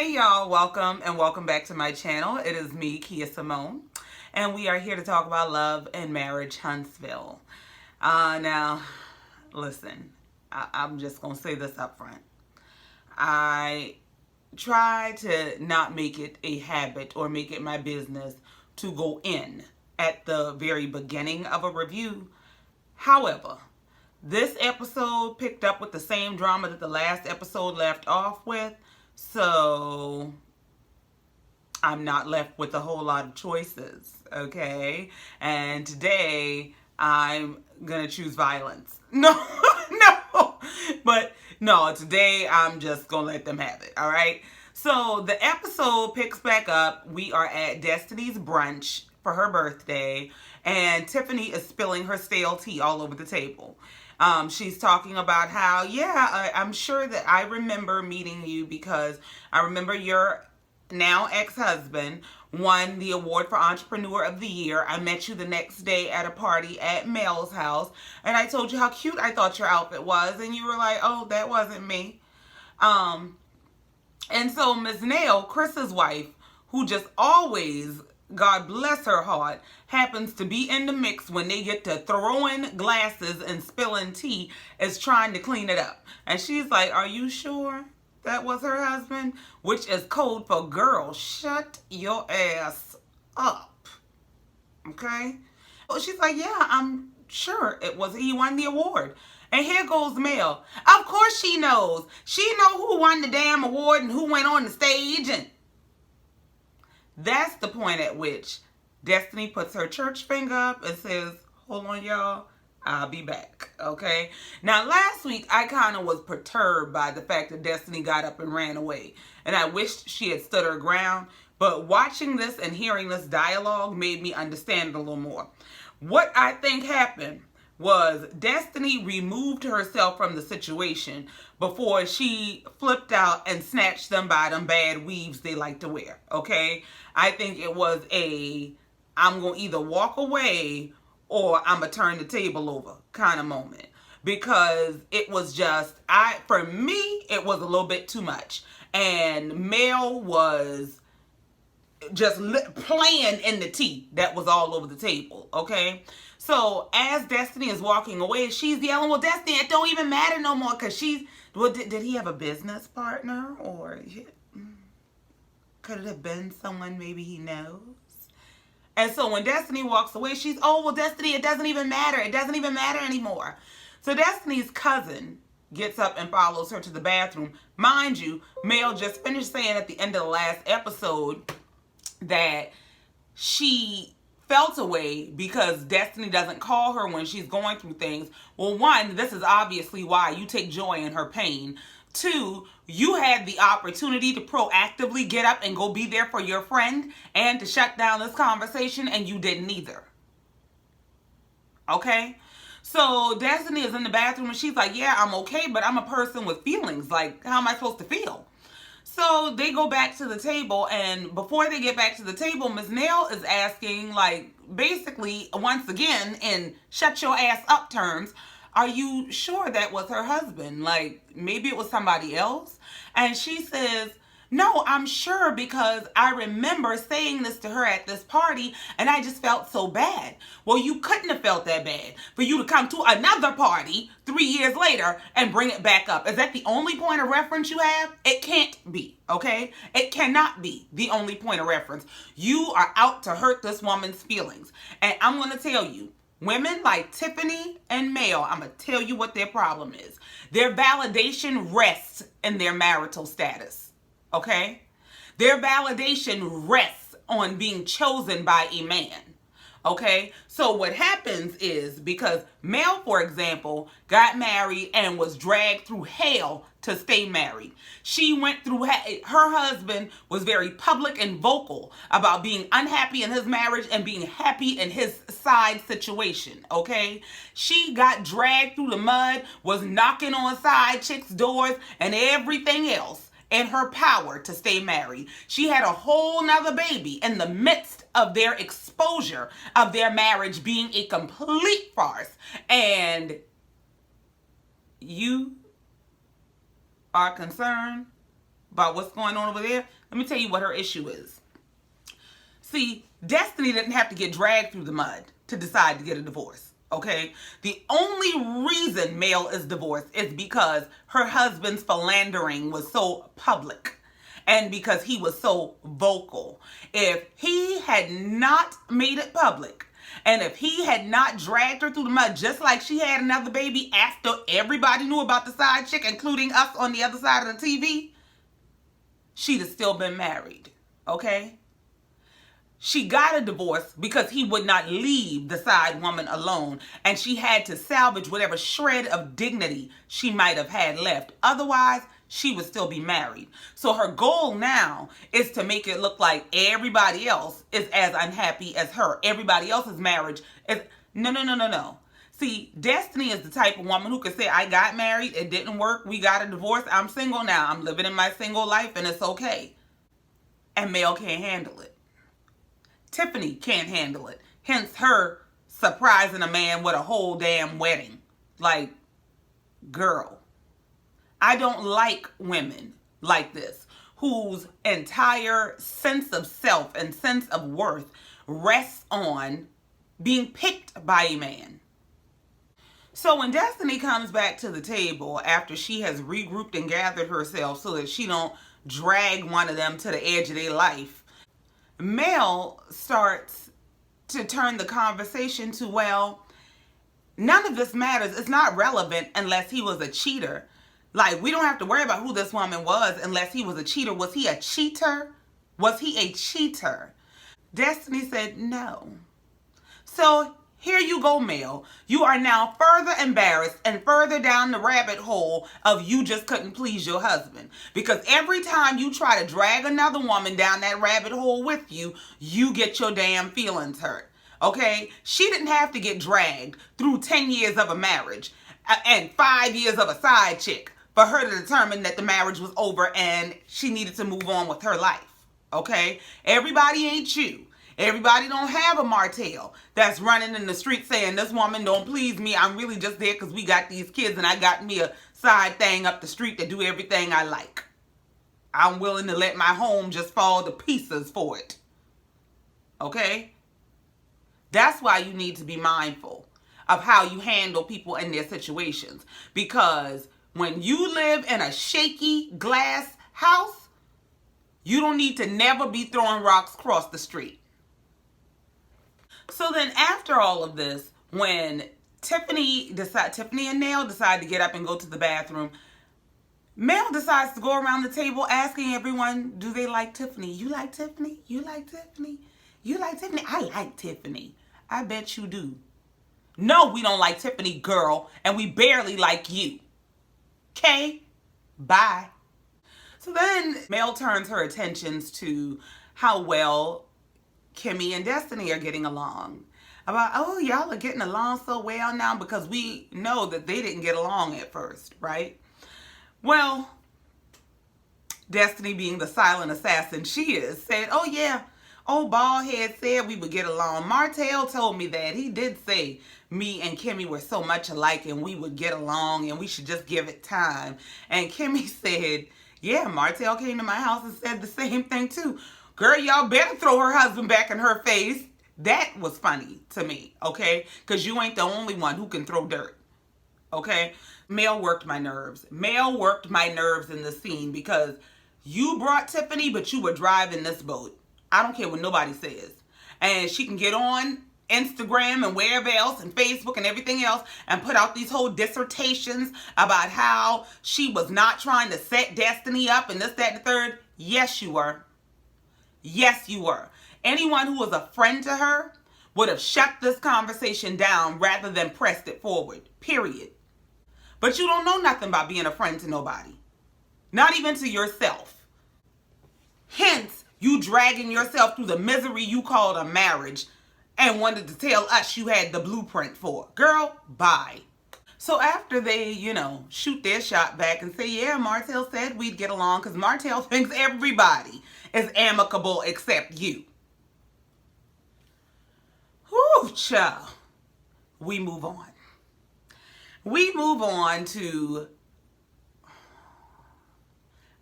Hey y'all, welcome back to my channel. It is me, Kia Simone, and we are here to talk about love and marriage, Huntsville. Now, listen, I'm just going to say this up front. I try to not make it a habit or make it my business to go in at the very beginning of a review. However, this episode picked up with the same drama that the last episode left off with, so I'm not left with a whole lot of choices, okay? And today, I'm gonna choose violence. No, no, today I'm just gonna let them have it, all right? So the episode picks back up. We are at Destiny's brunch for her birthday, and Tiffany is spilling her stale tea all over the table. She's talking about how, I'm sure that I remember meeting you because I remember your now ex-husband won the award for Entrepreneur of the Year. I met you the next day at a party at Mel's house, and I told you how cute I thought your outfit was, and you were like, oh, that wasn't me. And so Ms. Nail, Chris's wife, who just always, God bless her heart, happens to be in the mix when they get to throwing glasses and spilling tea, is trying to clean it up. And she's like, are you sure that was her husband? Which is code for, girl, shut your ass up. Okay? Well, she's like, yeah, I'm sure it was. He won the award. And here goes Mel. Of course she knows. She know who won the damn award and who went on the stage. And that's the point at which Destiny puts her church finger up and says, hold on, y'all, I'll be back, okay? Now, last week, I kind of was perturbed by the fact that Destiny got up and ran away. And I wished she had stood her ground. But watching this and hearing this dialogue made me understand it a little more. What I think happened was Destiny removed herself from the situation before she flipped out and snatched them by them bad weaves they like to wear, okay? I think it was I'm going to either walk away or I'm going to turn the table over kind of moment. Because it was just, for me, it was a little bit too much. And Mel was just playing in the tea that was all over the table, okay? So as Destiny is walking away, she's yelling, well, Destiny, it don't even matter no more because did he have a business partner? Or could it have been someone maybe he knows? And so when Destiny walks away, she's, oh, well, Destiny, it doesn't even matter. It doesn't even matter anymore. So Destiny's cousin gets up and follows her to the bathroom. Mind you, Mel just finished saying at the end of the last episode that she felt away because Destiny doesn't call her when she's going through things. Well, one, this is obviously why you take joy in her pain. Two, you had the opportunity to proactively get up and go be there for your friend and to shut down this conversation, and you didn't either. Okay? So Destiny is in the bathroom and she's like, yeah, I'm okay, but I'm a person with feelings. Like, how am I supposed to feel? So they go back to the table, and before they get back to the table, Ms. Nail is asking, like, basically, once again, in shut your ass up terms, are you sure that was her husband? Like, maybe it was somebody else? And she says, no, I'm sure because I remember saying this to her at this party and I just felt so bad. Well, you couldn't have felt that bad for you to come to another party 3 years later and bring it back up. Is that the only point of reference you have? It can't be, okay? It cannot be the only point of reference. You are out to hurt this woman's feelings. And I'm going to tell you, women like Tiffany and Mel, I'm going to tell you what their problem is. Their validation rests in their marital status. Okay? Their validation rests on being chosen by a man. Okay? So what happens is, because Mel, for example, got married and was dragged through hell to stay married. She went through, her husband was very public and vocal about being unhappy in his marriage and being happy in his side situation, okay? She got dragged through the mud, was knocking on side chicks' doors and everything else in her power to stay married. She had a whole nother baby in the midst of their exposure of their marriage being a complete farce. And you are concerned about what's going on over there, let me tell you what her issue is. See, Destiny didn't have to get dragged through the mud to decide to get a divorce, okay? The only reason Mel is divorced is because her husband's philandering was so public and because he was so vocal. If he had not made it public, and if he had not dragged her through the mud, just like she had another baby after everybody knew about the side chick, including us on the other side of the TV, she'd have still been married, okay? She got a divorce because he would not leave the side woman alone, and she had to salvage whatever shred of dignity she might have had left. Otherwise, she would still be married. So her goal now is to make it look like everybody else is as unhappy as her. Everybody else's marriage is... No. See, Destiny is the type of woman who could say, I got married, it didn't work, we got a divorce, I'm single now, I'm living in my single life, and it's okay. And Mel can't handle it. Tiffany can't handle it. Hence her surprising a man with a whole damn wedding. Like, girl, I don't like women like this, whose entire sense of self and sense of worth rests on being picked by a man. So when Destiny comes back to the table after she has regrouped and gathered herself so that she don't drag one of them to the edge of their life, Mel starts to turn the conversation to, well, none of this matters. It's not relevant unless he was a cheater. Like, we don't have to worry about who this woman was unless he was a cheater. Was he a cheater? Was he a cheater? Destiny said no. So here you go, Mel. You are now further embarrassed and further down the rabbit hole of you just couldn't please your husband. Because every time you try to drag another woman down that rabbit hole with you, you get your damn feelings hurt. Okay? She didn't have to get dragged through 10 years of a marriage and 5 years of a side chick for her to determine that the marriage was over and she needed to move on with her life. Okay? Everybody ain't you. Everybody don't have a Martell that's running in the street saying, this woman don't please me. I'm really just there because we got these kids and I got me a side thing up the street to do everything I like. I'm willing to let my home just fall to pieces for it. Okay? That's why you need to be mindful of how you handle people in their situations. Because when you live in a shaky glass house, you don't need to never be throwing rocks across the street. So then after all of this, when Tiffany and Mel decide to get up and go to the bathroom, Mel decides to go around the table asking everyone, do they like Tiffany? You like Tiffany? You like Tiffany? You like Tiffany? I like Tiffany. I bet you do. No, we don't like Tiffany, girl, and we barely like you. Okay? Bye. So then Mel turns her attentions to how well Kimmi and Destiny are getting along. About, oh, y'all are getting along so well now, because we know that they didn't get along at first, right? Well, Destiny, being the silent assassin she is, said, oh yeah, old Baldhead said we would get along. Marcel told me that. He did say me and Kimmi were so much alike and we would get along and we should just give it time. And Kimmi said, yeah, Marcel came to my house and said the same thing too. Girl, y'all better throw her husband back in her face. That was funny to me, okay? Because you ain't the only one who can throw dirt, okay? Mel worked my nerves. Mel worked my nerves in the scene because you brought Tiffany, but you were driving this boat. I don't care what nobody says. And she can get on Instagram and wherever else and Facebook and everything else and put out these whole dissertations about how she was not trying to set Destiny up and this, that, and the third. Yes, you were. Yes, you were. Anyone who was a friend to her would have shut this conversation down rather than pressed it forward. Period. But you don't know nothing about being a friend to nobody. Not even to yourself. Hence, you dragging yourself through the misery you called a marriage and wanted to tell us you had the blueprint for. Girl, bye. So after they, shoot their shot back and say, yeah, Marcel said we'd get along because Marcel thinks everybody is amicable except you. Whew, child. We move on. We move on to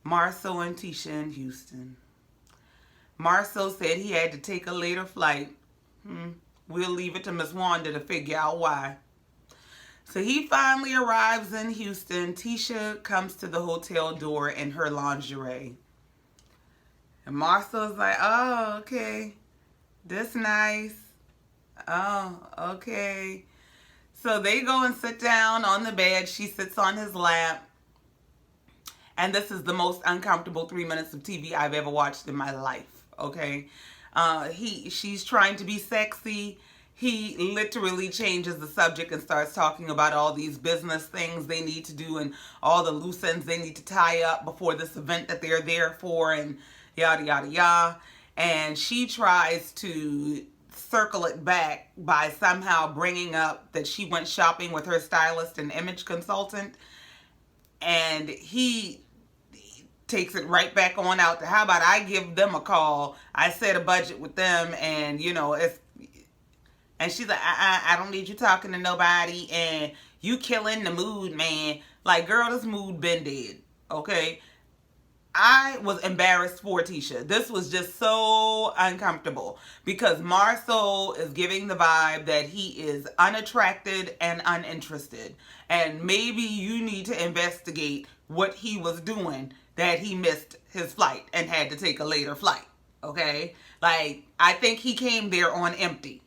Marcel and Tisha in Houston. Marcel said he had to take a later flight. We'll leave it to Miss Wanda to figure out why. So he finally arrives in Houston. Tisha comes to the hotel door in her lingerie. And Marcel's like, oh, okay. This nice. Oh, okay. So they go and sit down on the bed. She sits on his lap. And this is the most uncomfortable 3 minutes of TV I've ever watched in my life. Okay. She's trying to be sexy. He literally changes the subject and starts talking about all these business things they need to do and all the loose ends they need to tie up before this event that they're there for and yada, yada, yada. And she tries to circle it back by somehow bringing up that she went shopping with her stylist and image consultant. And he takes it right back on out to, how about I give them a call? I set a budget with them, and and she's like, I don't need you talking to nobody, and you killing the mood, man. Like, girl, this mood been dead, okay? I was embarrassed for Tisha. This was just so uncomfortable because Marcel is giving the vibe that he is unattracted and uninterested. And maybe you need to investigate what he was doing that he missed his flight and had to take a later flight. Okay? Like, I think he came there on empty.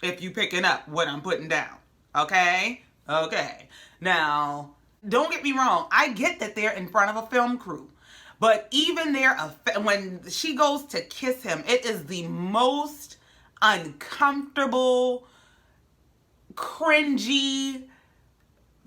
If you picking up what I'm putting down. Okay? Okay. Now, don't get me wrong. I get that they're in front of a film crew. But even there, when she goes to kiss him, it is the most uncomfortable, cringy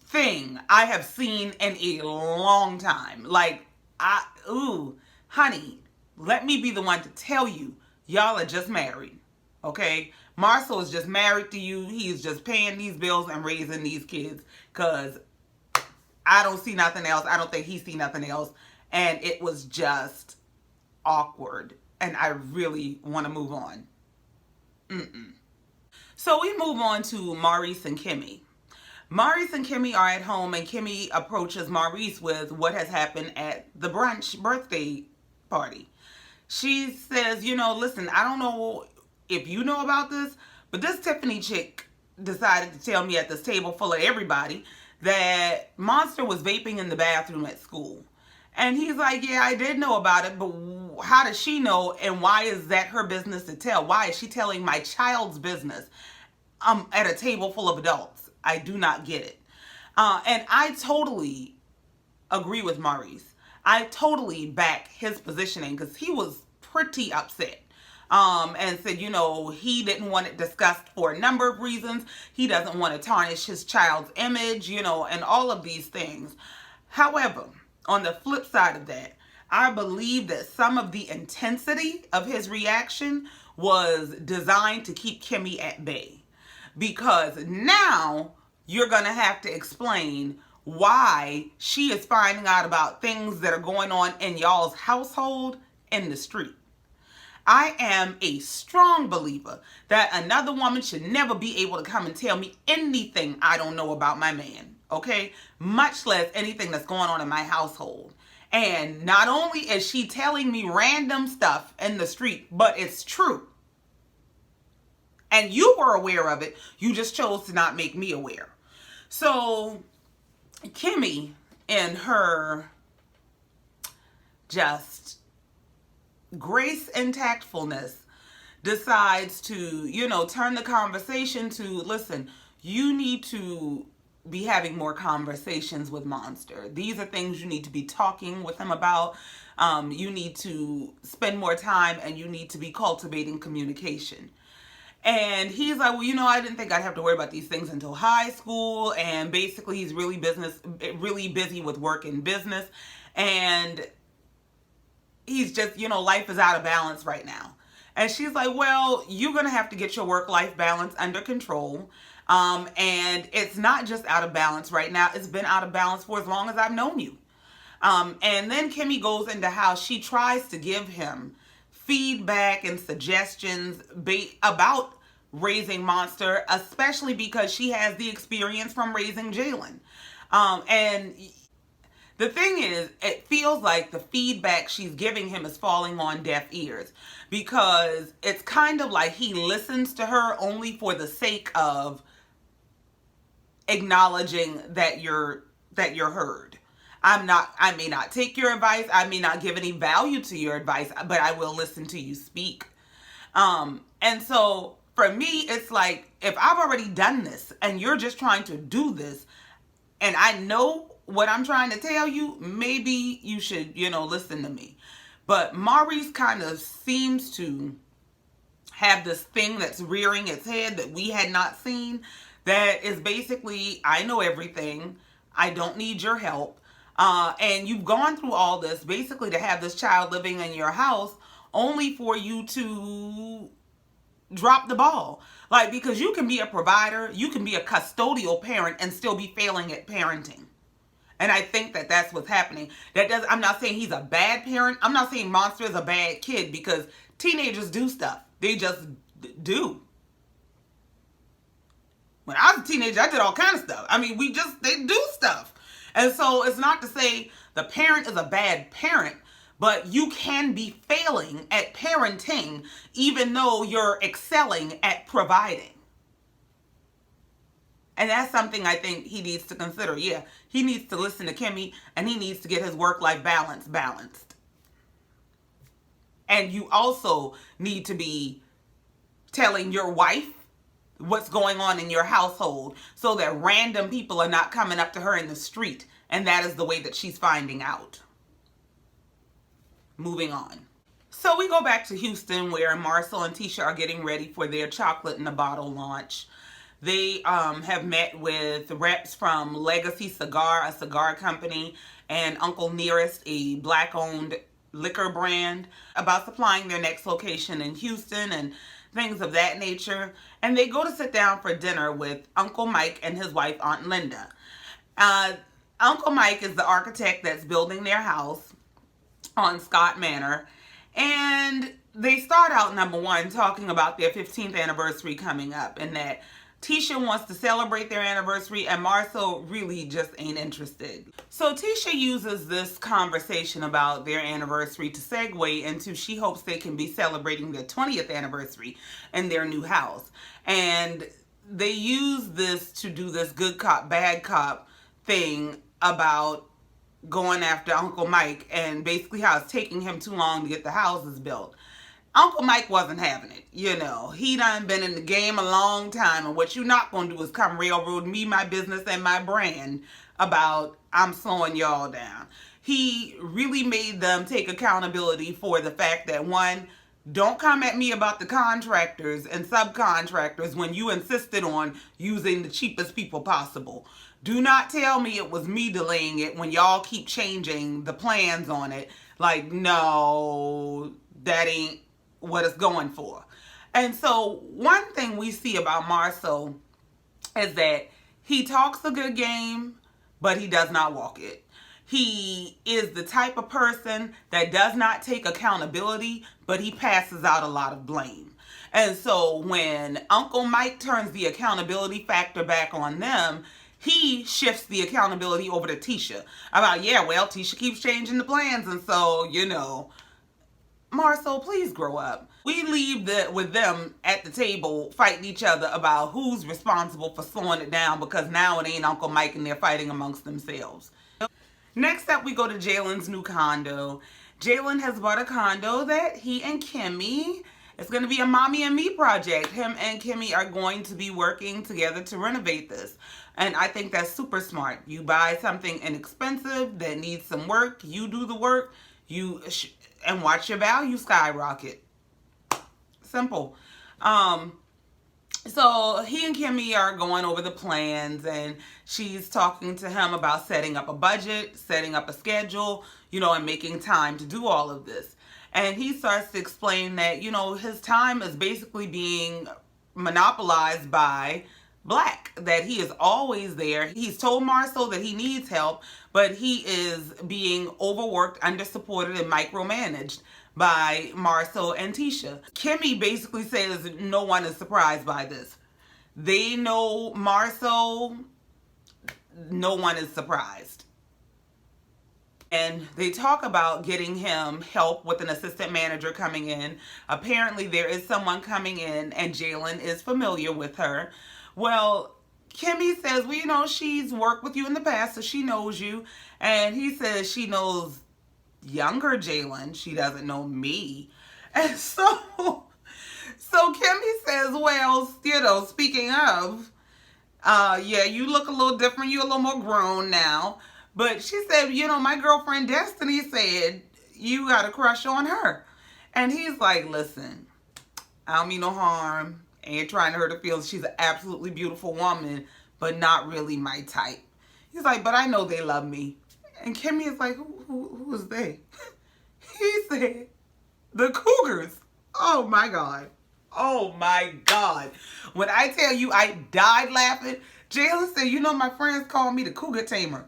thing I have seen in a long time. Like, honey, let me be the one to tell you, y'all are just married. Okay? Marcel is just married to you. He's just paying these bills and raising these kids. Because I don't see nothing else. I don't think he see nothing else. And it was just awkward. And I really want to move on. So we move on to Maurice and Kimmy. Maurice and Kimmy are at home, and Kimmy approaches Maurice with what has happened at the brunch birthday party. She says, listen, I don't know if you know about this, but this Tiffany chick decided to tell me at this table full of everybody that Monster was vaping in the bathroom at school. And he's like, yeah, I did know about it, but how does she know, and why is that her business to tell? Why is she telling my child's business at a table full of adults? I do not get it. And I totally agree with Maurice. I totally back his positioning because he was pretty upset. And said, he didn't want it discussed for a number of reasons. He doesn't want to tarnish his child's image, and all of these things. However, on the flip side of that, I believe that some of the intensity of his reaction was designed to keep Kimmy at bay. Because now you're going to have to explain why she is finding out about things that are going on in y'all's household in the street. I am a strong believer that another woman should never be able to come and tell me anything I don't know about my man, okay? Much less anything that's going on in my household. And not only is she telling me random stuff in the street, but it's true. And you were aware of it. You just chose to not make me aware. So, Kimmy, in her just grace and tactfulness, decides to, turn the conversation to, listen, you need to be having more conversations with Monster. These are things you need to be talking with him about. You need to spend more time, and you need to be cultivating communication. And he's like, well, I didn't think I'd have to worry about these things until high school. And basically, he's really busy with work and business. And he's just, life is out of balance right now. And she's like, well, you're going to have to get your work-life balance under control. And it's not just out of balance right now. It's been out of balance for as long as I've known you. And then Kimmy goes into how she tries to give him feedback and suggestions about raising Monster, especially because she has the experience from raising Jalen. And The thing is, it feels like the feedback she's giving him is falling on deaf ears, because it's kind of like he listens to her only for the sake of acknowledging that you're heard. I may not take your advice, I may not give any value to your advice, but I will listen to you speak. And so for me, it's like, if I've already done this and you're just trying to do this, and I know what I'm trying to tell you, maybe you should, listen to me. But Maurice kind of seems to have this thing that's rearing its head that we had not seen, that is basically, I know everything, I don't need your help. And you've gone through all this basically to have this child living in your house only for you to drop the ball. Like, because you can be a provider, you can be a custodial parent and still be failing at parenting. And I think that that's what's happening. I'm not saying he's a bad parent. I'm not saying Monster is a bad kid, because teenagers do stuff. They just do. When I was a teenager, I did all kinds of stuff. I mean, they do stuff. And so it's not to say the parent is a bad parent, but you can be failing at parenting even though you're excelling at providing. And that's something I think he needs to consider. Yeah, he needs to listen to Kimmi, and he needs to get his work-life balance balanced. And you also need to be telling your wife what's going on in your household, so that random people are not coming up to her in the street, and that is the way that she's finding out. Moving on. So we go back to Houston, where Marcel and Tisha are getting ready for their chocolate in a bottle launch. They have met with reps from Legacy Cigar, a cigar company, and Uncle Nearest, a black-owned liquor brand, about supplying their next location in Houston and things of that nature. And they go to sit down for dinner with Uncle Mike and his wife, Aunt Linda. Uncle Mike is the architect that's building their house on Scott Manor. And they start out, number one, talking about their 15th anniversary coming up, and that Tisha wants to celebrate their anniversary, and Marcel really just ain't interested. So Tisha uses this conversation about their anniversary to segue into, she hopes they can be celebrating their 20th anniversary in their new house. And they use this to do this good cop, bad cop thing about going after Uncle Mike, and basically how it's taking him too long to get the houses built. Uncle Mike wasn't having it. He done been in the game a long time, and what you're not going to do is come railroad me, my business, and my brand about I'm slowing y'all down. He really made them take accountability for the fact that, one, don't come at me about the contractors and subcontractors when you insisted on using the cheapest people possible. Do not tell me it was me delaying it when y'all keep changing the plans on it. Like, no, that ain't what it's going for. And so one thing we see about Marcel is that he talks a good game, but he does not walk it. He is the type of person that does not take accountability, but he passes out a lot of blame. And so when Uncle Mike turns the accountability factor back on them, he shifts the accountability over to Tisha. About, yeah, well, Tisha keeps changing the plans, and so, Marcel, please grow up. We leave with them at the table fighting each other about who's responsible for slowing it down, because now it ain't Uncle Mike and they're fighting amongst themselves. Next up, we go to Jalen's new condo. Jalen has bought a condo that he and Kimmi, it's going to be a mommy and me project. Him and Kimmi are going to be working together to renovate this. And I think that's super smart. You buy something inexpensive that needs some work, you do the work, and watch your value skyrocket. Simple. So he and Kimmi are going over the plans, and she's talking to him about setting up a budget, setting up a schedule, and making time to do all of this. And he starts to explain that, his time is basically being monopolized by Black, that he is always there. He's told Marcel that he needs help, but he is being overworked, undersupported, and micromanaged by Marcel and Tisha. Kimmi basically says no one is surprised by this. They know Marcel. No one is surprised. And they talk about getting him help with an assistant manager coming in. Apparently, there is someone coming in, and Jalen is familiar with her. Well, Kimmy says, well, she's worked with you in the past, so she knows you. And he says she knows younger Jalen. She doesn't know me. And so Kimmy says, well, speaking of, yeah, you look a little different. You're a little more grown now. But she said, my girlfriend Destiny said you got a crush on her. And he's like, listen, I don't mean no harm. Ain't trying to hurt her feelings. She's an absolutely beautiful woman, but not really my type. He's like, but I know they love me. And Kimmy is like, who is they? He said, the Cougars. Oh, my God. Oh, my God. When I tell you I died laughing, Jalen said, my friends call me the Cougar Tamer.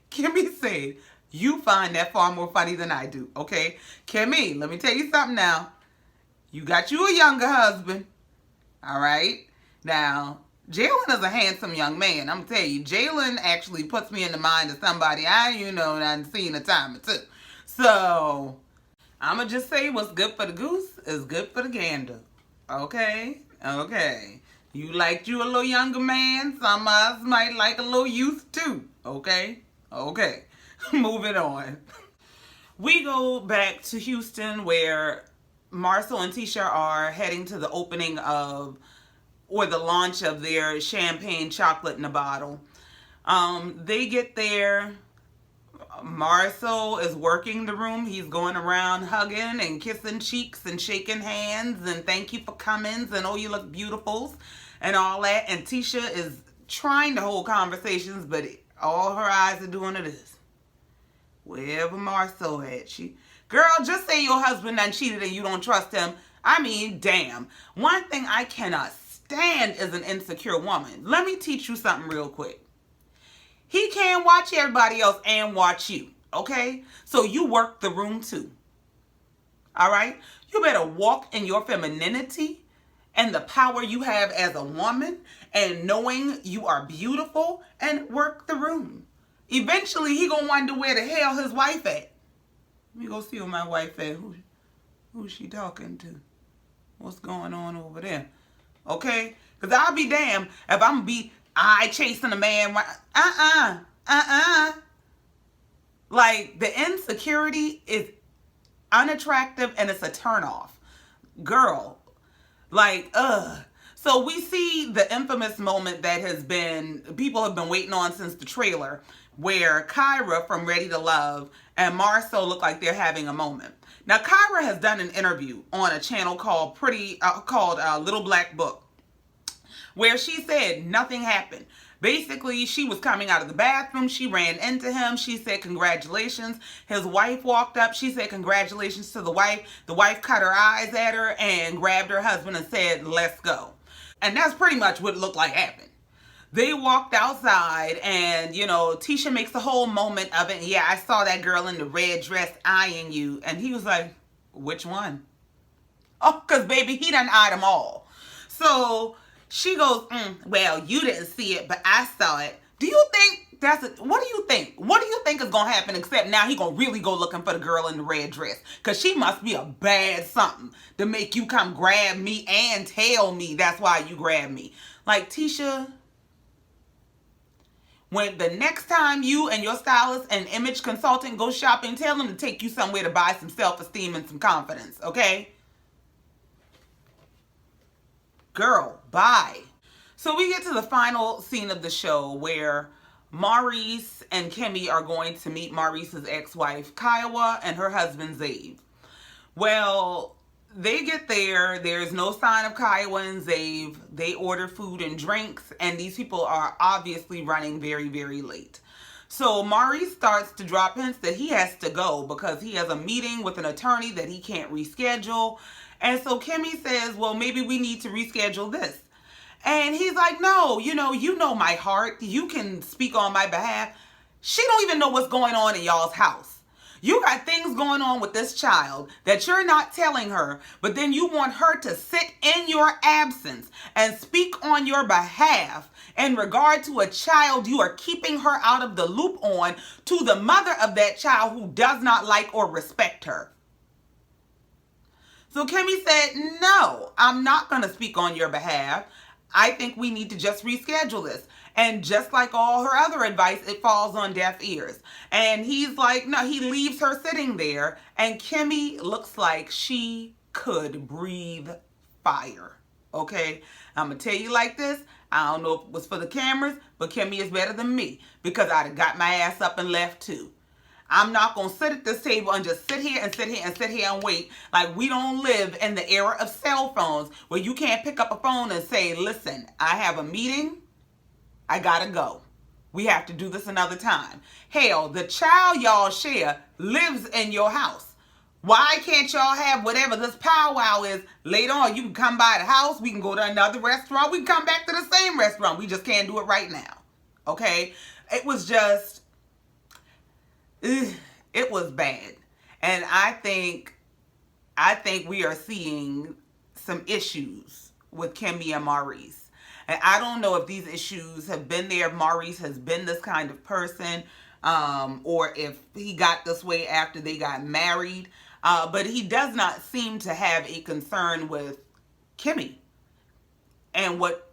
Kimmy said, you find that far more funny than I do, okay? Kimmy, let me tell you something now. You got you a younger husband, all right? Now, Jalen is a handsome young man. I'm telling you, Jalen actually puts me in the mind of somebody I've seen a time or two. So, I'm going to just say what's good for the goose is good for the gander, okay? Okay. You liked you a little younger man. Some of us might like a little youth too, okay? Okay, moving on. We go back to Houston where Marcel and Tisha are heading to the opening of, or the launch of their champagne chocolate in a bottle. They get there. Marcel is working the room. He's going around hugging and kissing cheeks and shaking hands and thank you for comings and oh, you look beautiful and all that. And Tisha is trying to hold conversations, but all her eyes are doing it is. Wherever Marcel at, girl, just say your husband done cheated and you don't trust him. I mean, damn. One thing I cannot stand is an insecure woman. Let me teach you something real quick. He can't watch everybody else and watch you, okay? So you work the room too, all right? You better walk in your femininity and the power you have as a woman and knowing you are beautiful and work the room. Eventually, he gonna wonder where the hell his wife at. Let me go see where my wife at. Who's she talking to? What's going on over there? Okay? Because I'll be damned if I'm be chasing a man. Like, the insecurity is unattractive and it's a turnoff. Girl, like, So we see the infamous moment that people have been waiting on since the trailer, where Kyra from Ready to Love and Marcel look like they're having a moment. Now, Kyra has done an interview on a channel called Little Black Book, where she said nothing happened. Basically, she was coming out of the bathroom. She ran into him. She said, congratulations. His wife walked up. She said, congratulations to the wife. The wife cut her eyes at her and grabbed her husband and said, let's go. And that's pretty much what it looked like happened. They walked outside and, Tisha makes the whole moment of it. Yeah, I saw that girl in the red dress eyeing you. And he was like, which one? Oh, because baby, he done eyed them all. So she goes, well, you didn't see it, but I saw it. Do you think what do you think? What do you think is going to happen except now he going to really go looking for the girl in the red dress? Because she must be a bad something to make you come grab me and tell me that's why you grabbed me. Like, Tisha, when the next time you and your stylist and image consultant go shopping, tell them to take you somewhere to buy some self-esteem and some confidence, okay? Girl, bye. So we get to the final scene of the show where Maurice and Kimmy are going to meet Maurice's ex-wife, Kiowa, and her husband, Zave. Well, they get there. There's no sign of Kiowa and Zave. They order food and drinks, and these people are obviously running very, very late. So Maurice starts to drop hints that he has to go because he has a meeting with an attorney that he can't reschedule. And so Kimmy says, well, maybe we need to reschedule this. And he's like, no, you know my heart. You can speak on my behalf. She don't even know what's going on in y'all's house. You got things going on with this child that you're not telling her, but then you want her to sit in your absence and speak on your behalf in regard to a child you are keeping her out of the loop on, to the mother of that child who does not like or respect her. So Kimmi said, no, I'm not going to speak on your behalf. I think we need to just reschedule this. And just like all her other advice, it falls on deaf ears. And he's like, no, he leaves her sitting there. And Kimmi looks like she could breathe fire. Okay? I'm going to tell you like this. I don't know if it was for the cameras, but Kimmi is better than me, because I'd have got my ass up and left too. I'm not going to sit at this table and just sit here and sit here and sit here and wait. Like, we don't live in the era of cell phones where you can't pick up a phone and say, listen, I have a meeting. I got to go. We have to do this another time. Hell, the child y'all share lives in your house. Why can't y'all have whatever this powwow is later on? You can come by the house. We can go to another restaurant. We can come back to the same restaurant. We just can't do it right now. Okay? It was just... it was bad. And I think we are seeing some issues with Kimmi and Maurice. And I don't know if these issues have been there, if Maurice has been this kind of person, or if he got this way after they got married. But he does not seem to have a concern with Kimmi and what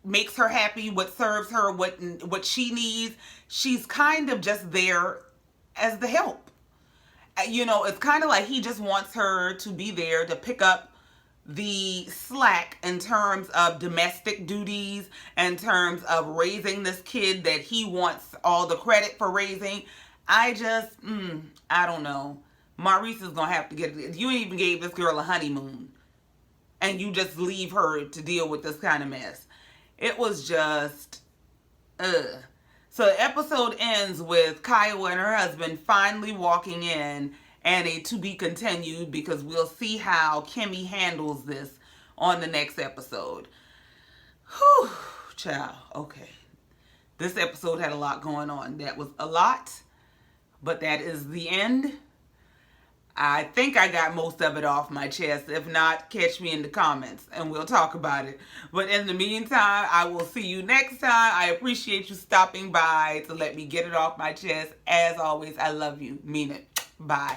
makes her happy, what serves her, what she needs. She's kind of just there as the help. You know, it's kind of like he just wants her to be there to pick up the slack in terms of domestic duties, in terms of raising this kid that he wants all the credit for raising. I don't know. Maurice is going to have to get it. You even gave this girl a honeymoon, and you just leave her to deal with this kind of mess. It was just, So the episode ends with Kiowa and her husband finally walking in, and a to be continued, because we'll see how Kimmi handles this on the next episode. Whew, child. Okay. This episode had a lot going on. That was a lot, but that is the end. I think I got most of it off my chest. If not, catch me in the comments and we'll talk about it. But in the meantime, I will see you next time. I appreciate you stopping by to let me get it off my chest. As always, I love you. Mean it. Bye.